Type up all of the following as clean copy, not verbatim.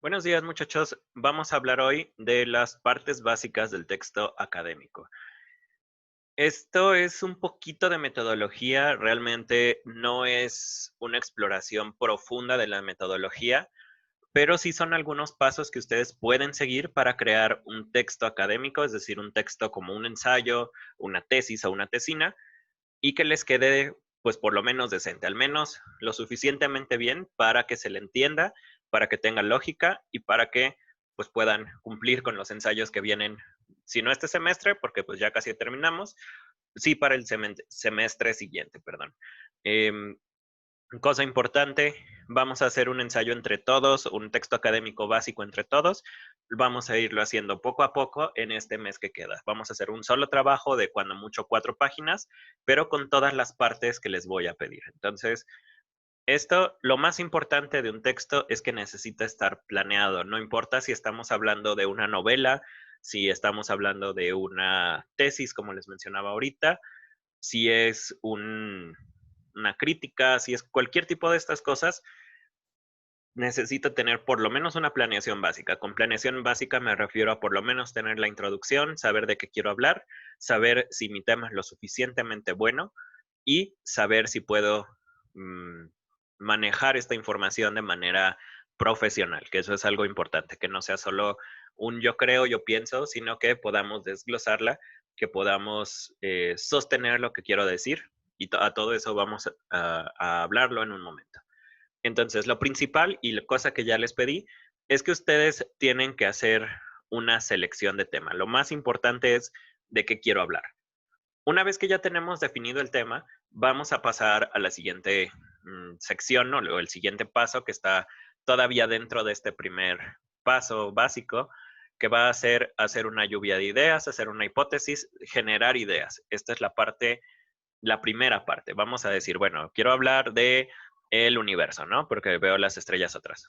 Buenos días, muchachos. Vamos a hablar hoy de las partes básicas del texto académico. Esto es un poquito de metodología, realmente no es una exploración profunda de la metodología, pero sí son algunos pasos que ustedes pueden seguir para crear un texto académico, es decir, un texto como un ensayo, una tesis o una tesina, y que les quede, pues, por lo menos decente, al menos lo suficientemente bien para que se le entienda, para que tenga lógica y para que, pues, puedan cumplir con los ensayos que vienen, si no este semestre, porque pues ya casi terminamos, sí para el semestre siguiente, perdón. Em, Cosa importante, vamos a hacer un ensayo entre todos, un texto académico básico entre todos. Vamos a irlo haciendo poco a poco en este mes que queda. Vamos a hacer un solo trabajo de cuando mucho 4 páginas, pero con todas las partes que les voy a pedir. Entonces, lo más importante de un texto es que necesita estar planeado. No importa si estamos hablando de una novela, si estamos hablando de una tesis, como les mencionaba ahorita, si es una crítica, si es cualquier tipo de estas cosas, necesita tener por lo menos una planeación básica. Con planeación básica me refiero a por lo menos tener la introducción, saber de qué quiero hablar, saber si mi tema es lo suficientemente bueno y saber si puedo mm, manejar esta información de manera profesional, que eso es algo importante, que no sea solo un yo creo, yo pienso, sino que podamos desglosarla, que podamos sostener lo que quiero decir y a todo eso vamos a hablarlo en un momento. Entonces, lo principal y la cosa que ya les pedí es que ustedes tienen que hacer una selección de tema. Lo más importante es de qué quiero hablar. Una vez que ya tenemos definido el tema, vamos a pasar a la siguiente sección, ¿no? O el siguiente paso que está todavía dentro de este primer paso básico, que va a ser hacer una lluvia de ideas, hacer una hipótesis, generar ideas. Esta es la primera parte. Vamos a decir, bueno, quiero hablar de el universo, ¿no? Porque veo las estrellas atrás.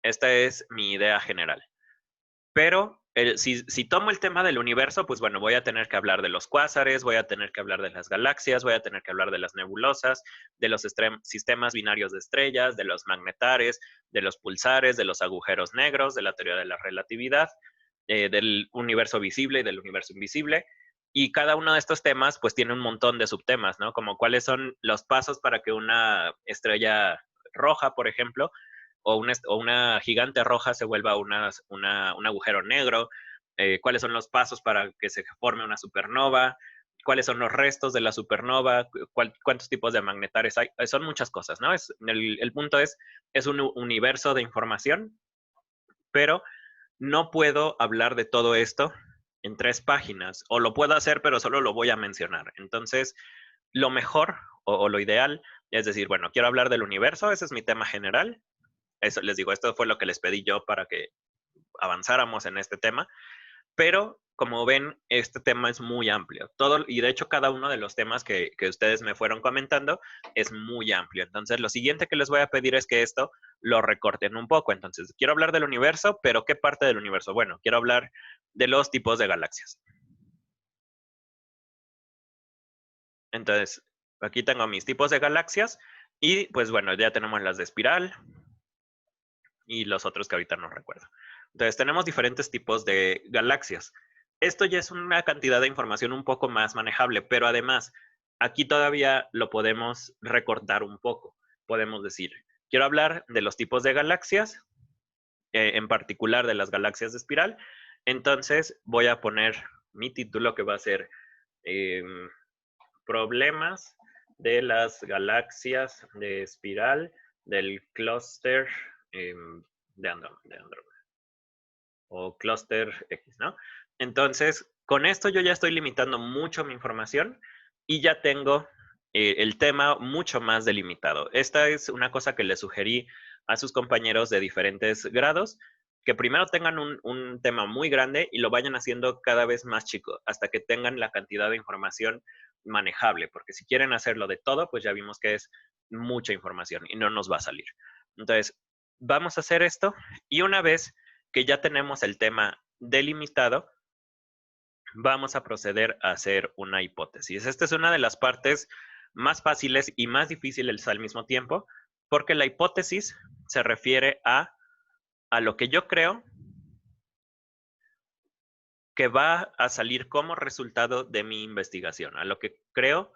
Esta es mi idea general. Pero si tomo el tema del universo, pues bueno, voy a tener que hablar de los cuásares, voy a tener que hablar de las galaxias, voy a tener que hablar de las nebulosas, de los sistemas binarios de estrellas, de los magnetares, de los pulsares, de los agujeros negros, de la teoría de la relatividad, del universo visible y del universo invisible. Y cada uno de estos temas, pues tiene un montón de subtemas, ¿no? Como cuáles son los pasos para que una estrella roja, por ejemplo, o una gigante roja se vuelva un agujero negro, cuáles son los pasos para que se forme una supernova, cuáles son los restos de la supernova, cuántos tipos de magnetares hay. Son muchas cosas, ¿no? El punto es un universo de información, pero no puedo hablar de todo esto en 3 páginas, o lo puedo hacer, pero solo lo voy a mencionar. Entonces, lo mejor o lo ideal es decir, bueno, quiero hablar del universo, ese es mi tema general, eso les digo, esto fue lo que les pedí yo para que avanzáramos en este tema, pero como ven, este tema es muy amplio. Todo, y de hecho, cada uno de los temas que ustedes me fueron comentando es muy amplio. Entonces, lo siguiente que les voy a pedir es que esto lo recorten un poco. Entonces, quiero hablar del universo, pero ¿qué parte del universo? Bueno, quiero hablar de los tipos de galaxias. Entonces, aquí tengo mis tipos de galaxias y pues bueno, ya tenemos las de espiral, y los otros que ahorita no recuerdo. Entonces, tenemos diferentes tipos de galaxias. Esto ya es una cantidad de información un poco más manejable, pero además, aquí todavía lo podemos recortar un poco. Podemos decir, quiero hablar de los tipos de galaxias, en particular de las galaxias de espiral. Entonces, voy a poner mi título que va a ser eh, Problemas de las galaxias de espiral del clúster eh, de Andrómeda o clúster X, ¿no? Entonces, con esto yo ya estoy limitando mucho mi información y ya tengo el tema mucho más delimitado. Esta es una cosa que le sugerí a sus compañeros de diferentes grados, que primero tengan un tema muy grande y lo vayan haciendo cada vez más chico, hasta que tengan la cantidad de información manejable, porque si quieren hacerlo de todo, pues ya vimos que es mucha información y no nos va a salir. Entonces, vamos a hacer esto y una vez que ya tenemos el tema delimitado, vamos a proceder a hacer una hipótesis. Esta es una de las partes más fáciles y más difíciles al mismo tiempo, porque la hipótesis se refiere a a lo que yo creo que va a salir como resultado de mi investigación, a lo que creo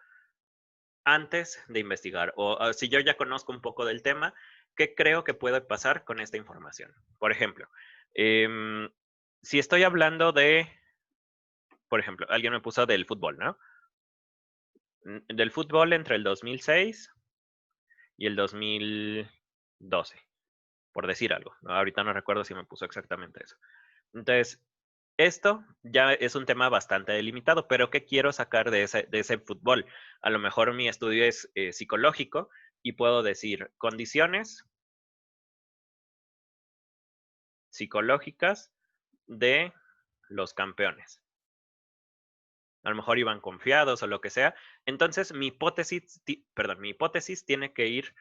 antes de investigar, o si yo ya conozco un poco del tema, ¿qué creo que puede pasar con esta información? Por ejemplo, em, si estoy hablando de, por ejemplo, alguien me puso del fútbol, ¿no? Del fútbol entre el 2006 y el 2012, por decir algo, ¿no? Ahorita no recuerdo si me puso exactamente eso. Entonces, esto ya es un tema bastante delimitado, pero ¿qué quiero sacar de ese fútbol? A lo mejor mi estudio es psicológico y puedo decir condiciones psicológicas de los campeones. A lo mejor iban confiados o lo que sea. Entonces, mi hipótesis tiene que ir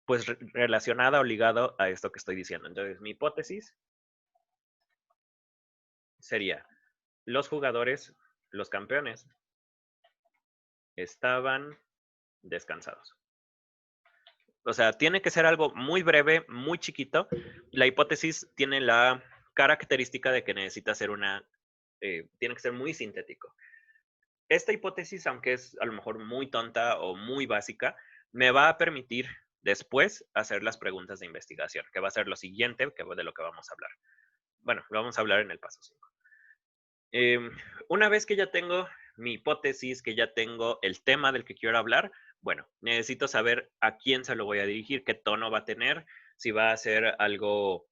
pues relacionada o ligado a esto que estoy diciendo. Entonces, mi hipótesis sería, los jugadores, los campeones, estaban descansados. O sea, tiene que ser algo muy breve, muy chiquito. La hipótesis tiene la característica de que necesita ser tiene que ser muy sintético. Esta hipótesis, aunque es a lo mejor muy tonta o muy básica, me va a permitir después hacer las preguntas de investigación, que va a ser lo siguiente de lo que vamos a hablar. Bueno, lo vamos a hablar en el paso 5. Una vez que ya tengo mi hipótesis, que ya tengo el tema del que quiero hablar, bueno, necesito saber a quién se lo voy a dirigir, qué tono va a tener, si va a ser algo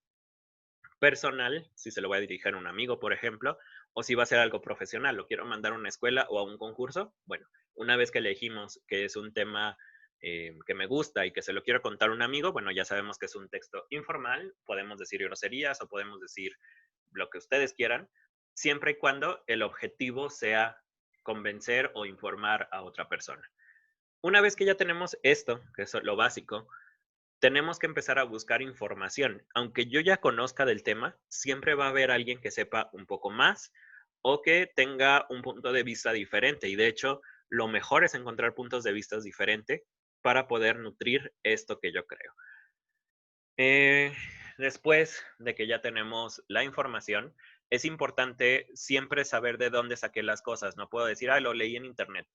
personal, si se lo voy a dirigir a un amigo, por ejemplo, o si va a ser algo profesional, lo quiero mandar a una escuela o a un concurso. Bueno, una vez que elegimos que es un tema que me gusta y que se lo quiero contar a un amigo, bueno, ya sabemos que es un texto informal, podemos decir groserías o podemos decir lo que ustedes quieran, siempre y cuando el objetivo sea convencer o informar a otra persona. Una vez que ya tenemos esto, que es lo básico, tenemos que empezar a buscar información. Aunque yo ya conozca del tema, siempre va a haber alguien que sepa un poco más o que tenga un punto de vista diferente. Y de hecho, lo mejor es encontrar puntos de vista diferentes para poder nutrir esto que yo creo. Después de que ya tenemos la información, es importante siempre saber de dónde saqué las cosas. No puedo decir, lo leí en internet.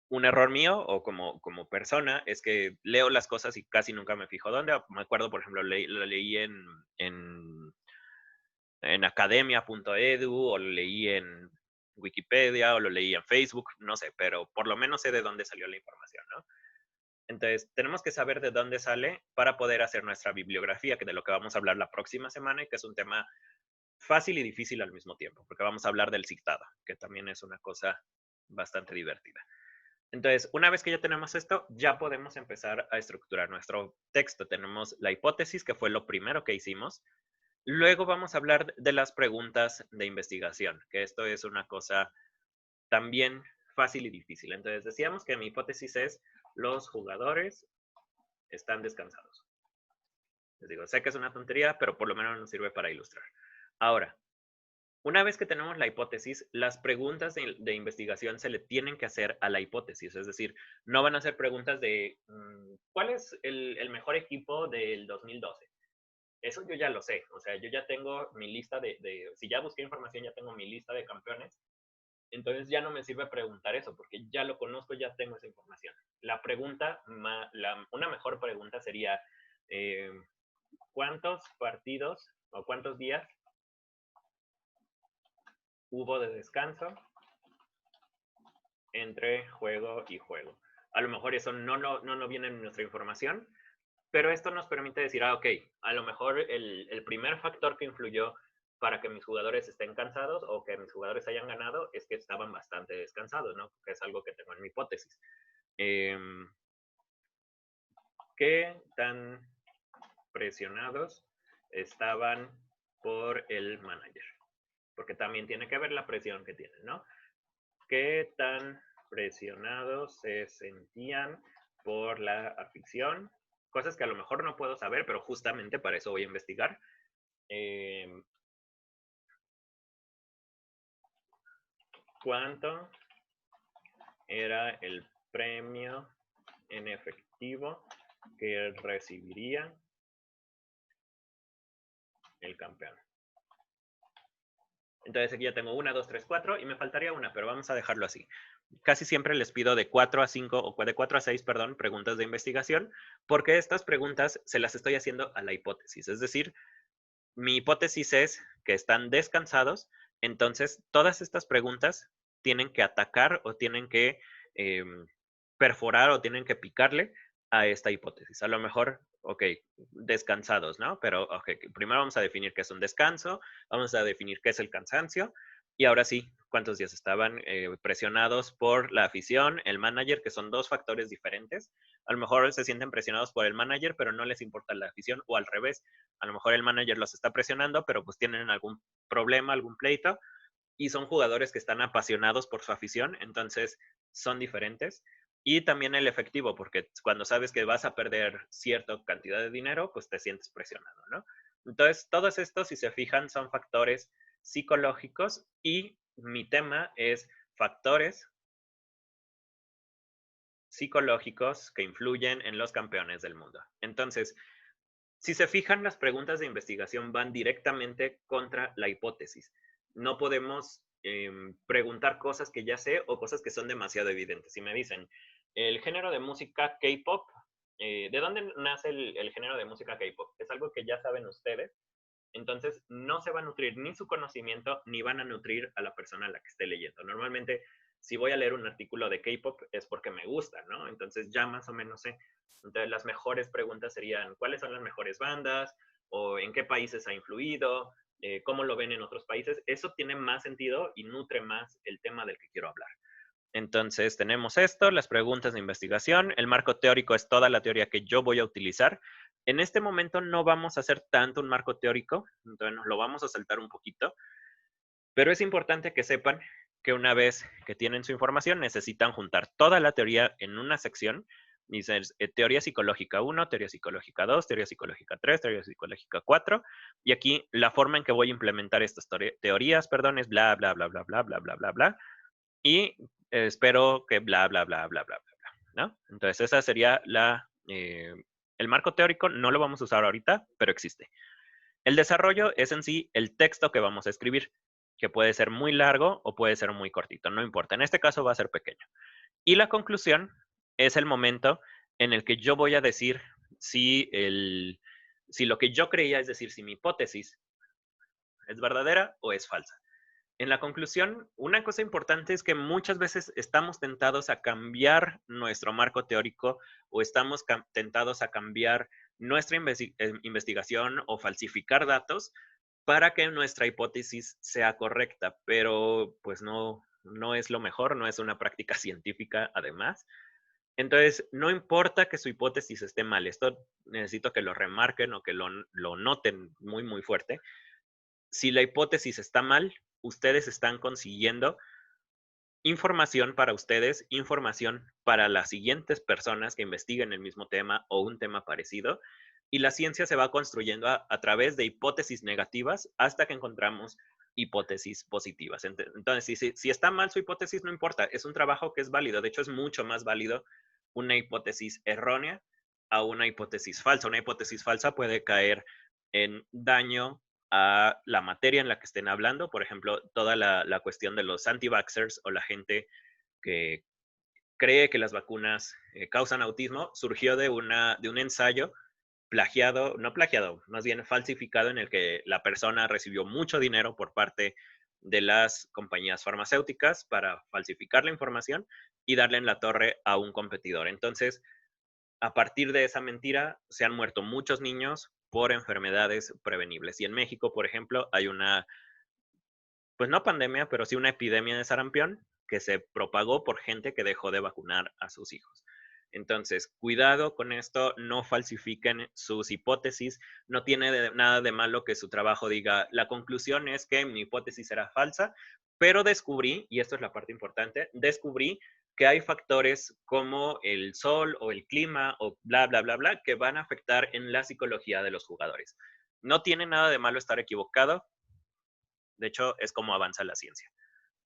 Un error mío o como persona es que leo las cosas y casi nunca me fijo dónde. Me acuerdo, por ejemplo, lo leí en, en academia.edu o lo leí en Wikipedia o lo leí en Facebook, no sé, pero por lo menos sé de dónde salió la información, ¿no? Entonces, tenemos que saber de dónde sale para poder hacer nuestra bibliografía, que de lo que vamos a hablar la próxima semana y que es un tema fácil y difícil al mismo tiempo, porque vamos a hablar del citado, que también es una cosa bastante divertida. Entonces, una vez que ya tenemos esto, ya podemos empezar a estructurar nuestro texto. Tenemos la hipótesis, que fue lo primero que hicimos. Luego vamos a hablar de las preguntas de investigación, que esto es una cosa también fácil y difícil. Entonces, decíamos que mi hipótesis es los jugadores están descansados. Les digo, sé que es una tontería, pero por lo menos nos sirve para ilustrar. Ahora, una vez que tenemos la hipótesis, las preguntas de investigación se le tienen que hacer a la hipótesis, es decir, no van a ser preguntas de ¿cuál es el mejor equipo del 2012? Eso yo ya lo sé, o sea, yo ya tengo mi lista si ya busqué información, ya tengo mi lista de campeones, entonces ya no me sirve preguntar eso, porque ya lo conozco, ya tengo esa información. La pregunta, una mejor pregunta sería, eh, ¿cuántos partidos o cuántos días hubo de descanso entre juego y juego? A lo mejor eso no viene en nuestra información, pero esto nos permite decir, ok, a lo mejor el primer factor que influyó para que mis jugadores estén cansados o que mis jugadores hayan ganado es que estaban bastante descansados, ¿no? Que es algo que tengo en mi hipótesis. ¿Qué tan presionados estaban por el manager? Porque también tiene que ver la presión que tienen, ¿no? ¿Qué tan presionados se sentían por la afición? Cosas que a lo mejor no puedo saber, pero justamente para eso voy a investigar. ¿Cuánto era el premio en efectivo que recibiría el campeón. Entonces aquí ya tengo 1, 2, 3, 4 y me faltaría una, pero vamos a dejarlo así. Casi siempre les pido de 4 a 5 o de 4 a 6, perdón, preguntas de investigación, porque estas preguntas se las estoy haciendo a la hipótesis. Es decir, mi hipótesis es que están descansados, entonces todas estas preguntas tienen que atacar o tienen que eh, perforar o tienen que picarle a esta hipótesis. A lo mejor, ok, descansados, ¿no? Pero, ok, primero vamos a definir qué es un descanso, vamos a definir qué es el cansancio, y ahora sí, cuántos días estaban presionados por la afición, el manager, que son dos factores diferentes. A lo mejor se sienten presionados por el manager, pero no les importa la afición, o al revés, a lo mejor el manager los está presionando, pero pues tienen algún problema, algún pleito, y son jugadores que están apasionados por su afición, entonces son diferentes. Y también el efectivo, porque cuando sabes que vas a perder cierta cantidad de dinero, pues te sientes presionado, ¿no? Entonces, todos estos, si se fijan, son factores psicológicos y mi tema es factores psicológicos que influyen en los campeones del mundo. Entonces, si se fijan, las preguntas de investigación van directamente contra la hipótesis. No podemos preguntar cosas que ya sé o cosas que son demasiado evidentes. Si me dicen, el género de música K-pop, ¿de dónde nace el género de música K-pop? Es algo que ya saben ustedes, entonces no se va a nutrir ni su conocimiento ni van a nutrir a la persona a la que esté leyendo. Normalmente, si voy a leer un artículo de K-pop es porque me gusta, ¿no? Entonces ya más o menos sé. Entonces las mejores preguntas serían, ¿cuáles son las mejores bandas? ¿O en qué países ha influido? ¿Cómo lo ven en otros países? Eso tiene más sentido y nutre más el tema del que quiero hablar. Entonces tenemos esto, las preguntas de investigación, el marco teórico es toda la teoría que yo voy a utilizar. En este momento no vamos a hacer tanto un marco teórico, entonces nos lo vamos a saltar un poquito, pero es importante que sepan que una vez que tienen su información necesitan juntar toda la teoría en una sección. Dices, teoría psicológica 1, teoría psicológica 2, teoría psicológica 3, teoría psicológica 4, y aquí la forma en que voy a implementar estas teorías, perdón, es bla, bla, bla, bla, bla, bla, bla, bla, bla, y espero que bla, bla, bla, bla, bla, bla, bla, ¿no? Entonces esa sería el marco teórico, no lo vamos a usar ahorita, pero existe. El desarrollo es en sí el texto que vamos a escribir, que puede ser muy largo o puede ser muy cortito, no importa. En este caso va a ser pequeño. Y la conclusión es el momento en el que yo voy a decir si, si lo que yo creía, es decir, si mi hipótesis es verdadera o es falsa. En la conclusión, una cosa importante es que muchas veces estamos tentados a cambiar nuestro marco teórico o estamos tentados a cambiar nuestra investigación o falsificar datos para que nuestra hipótesis sea correcta, pero pues no es lo mejor, no es una práctica científica además. Entonces, no importa que su hipótesis esté mal, esto necesito que lo remarquen o que lo noten muy, muy fuerte. Si la hipótesis está mal, ustedes están consiguiendo información para ustedes, información para las siguientes personas que investiguen el mismo tema o un tema parecido, y la ciencia se va construyendo a través de hipótesis negativas hasta que encontramos hipótesis positivas. Entonces, si está mal su hipótesis, no importa, es un trabajo que es válido. De hecho, es mucho más válido una hipótesis errónea a una hipótesis falsa. Una hipótesis falsa puede caer en daño a la materia en la que estén hablando. Por ejemplo, toda la cuestión de los anti-vaxxers o la gente que cree que las vacunas causan autismo surgió de un ensayo plagiado, no plagiado, más bien falsificado, en el que la persona recibió mucho dinero por parte de las compañías farmacéuticas para falsificar la información y darle en la torre a un competidor. Entonces, a partir de esa mentira se han muerto muchos niños por enfermedades prevenibles. Y en México, por ejemplo, hay una, pues no pandemia, pero sí una epidemia de sarampión que se propagó por gente que dejó de vacunar a sus hijos. Entonces, cuidado con esto, no falsifiquen sus hipótesis, no tiene nada de malo que su trabajo diga, la conclusión es que mi hipótesis era falsa, pero descubrí, y esto es la parte importante, descubrí que hay factores como el sol o el clima o bla, bla, bla, bla, que van a afectar en la psicología de los jugadores. No tiene nada de malo estar equivocado, de hecho es como avanza la ciencia.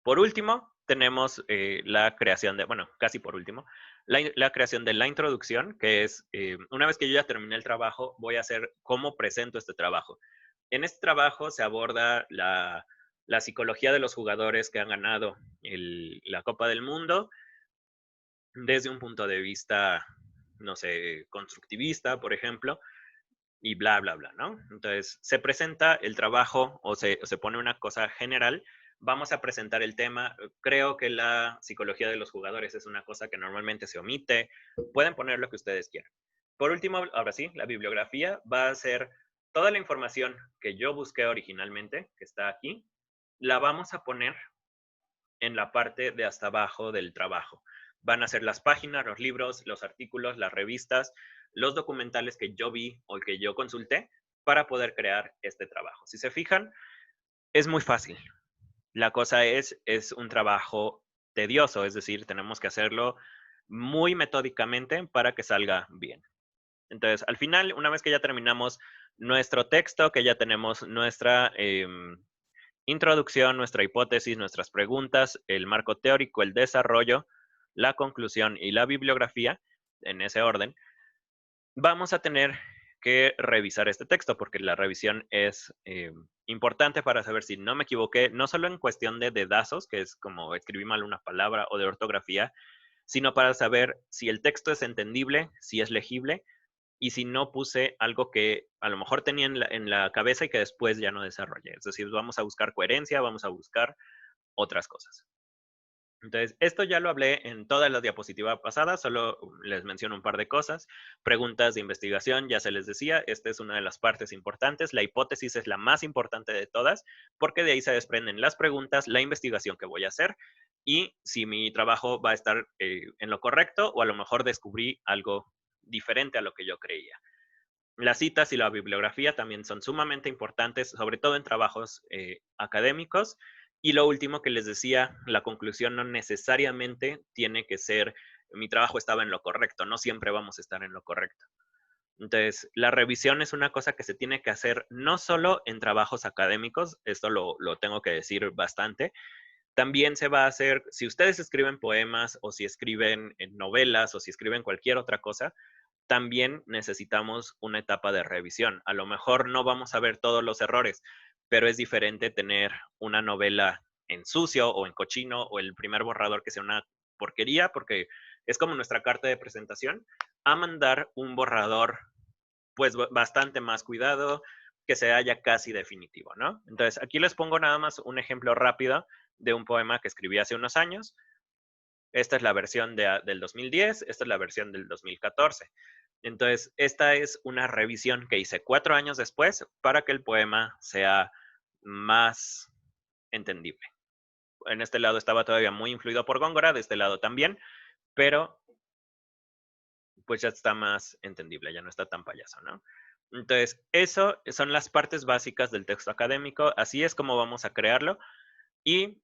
Por último, tenemos la creación de, bueno, casi por último, la creación de la introducción, que es, una vez que yo ya terminé el trabajo, voy a hacer cómo presento este trabajo. En este trabajo se aborda la psicología de los jugadores que han ganado la Copa del Mundo desde un punto de vista, no sé, constructivista, por ejemplo, y bla, bla, bla, ¿no? Entonces, se presenta el trabajo o se pone una cosa general. Vamos a presentar el tema. Creo que la psicología de los jugadores es una cosa que normalmente se omite. Pueden poner lo que ustedes quieran. Por último, ahora sí, la bibliografía va a ser toda la información que yo busqué originalmente, que está aquí, la vamos a poner en la parte de hasta abajo del trabajo. Van a ser las páginas, los libros, los artículos, las revistas, los documentales que yo vi o que yo consulté para poder crear este trabajo. Si se fijan, es muy fácil. La cosa es un trabajo tedioso, es decir, tenemos que hacerlo muy metódicamente para que salga bien. Entonces, al final, una vez que ya terminamos nuestro texto, que ya tenemos nuestra introducción, nuestra hipótesis, nuestras preguntas, el marco teórico, el desarrollo, la conclusión y la bibliografía, en ese orden, vamos a tener que revisar este texto porque la revisión es importante para saber si no me equivoqué, no solo en cuestión de dedazos, que es como escribí mal una palabra, o de ortografía, sino para saber si el texto es entendible, si es legible y si no puse algo que a lo mejor tenía en la cabeza y que después ya no desarrollé. Es decir, vamos a buscar coherencia, vamos a buscar otras cosas. Entonces, esto ya lo hablé en todas las diapositivas pasadas, solo les menciono un par de cosas. Preguntas de investigación, ya se les decía, esta es una de las partes importantes. La hipótesis es la más importante de todas, porque de ahí se desprenden las preguntas, la investigación que voy a hacer y si mi trabajo va a estar en lo correcto o a lo mejor descubrí algo diferente a lo que yo creía. Las citas y la bibliografía también son sumamente importantes, sobre todo en trabajos académicos. Y lo último que les decía, la conclusión no necesariamente tiene que ser mi trabajo estaba en lo correcto, no siempre vamos a estar en lo correcto. Entonces, la revisión es una cosa que se tiene que hacer no solo en trabajos académicos, esto lo tengo que decir bastante, también se va a hacer, si ustedes escriben poemas o si escriben novelas o si escriben cualquier otra cosa, también necesitamos una etapa de revisión. A lo mejor no vamos a ver todos los errores, pero es diferente tener una novela en sucio o en cochino o el primer borrador que sea una porquería, porque es como nuestra carta de presentación, a mandar un borrador pues bastante más cuidado, que se haya casi definitivo, ¿no? Entonces, aquí les pongo nada más un ejemplo rápido de un poema que escribí hace unos años. Esta es la versión del 2010, esta es la versión del 2014. Entonces, esta es una revisión que hice 4 años después para que el poema sea más entendible. En este lado estaba todavía muy influido por Góngora, de este lado también, pero pues ya está más entendible, ya no está tan payaso, ¿no? Entonces, eso son las partes básicas del texto académico, así es como vamos a crearlo y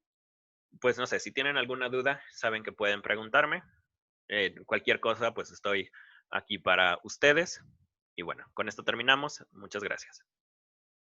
pues no sé, si tienen alguna duda, saben que pueden preguntarme. Cualquier cosa, pues estoy aquí para ustedes. Y bueno, con esto terminamos. Muchas gracias.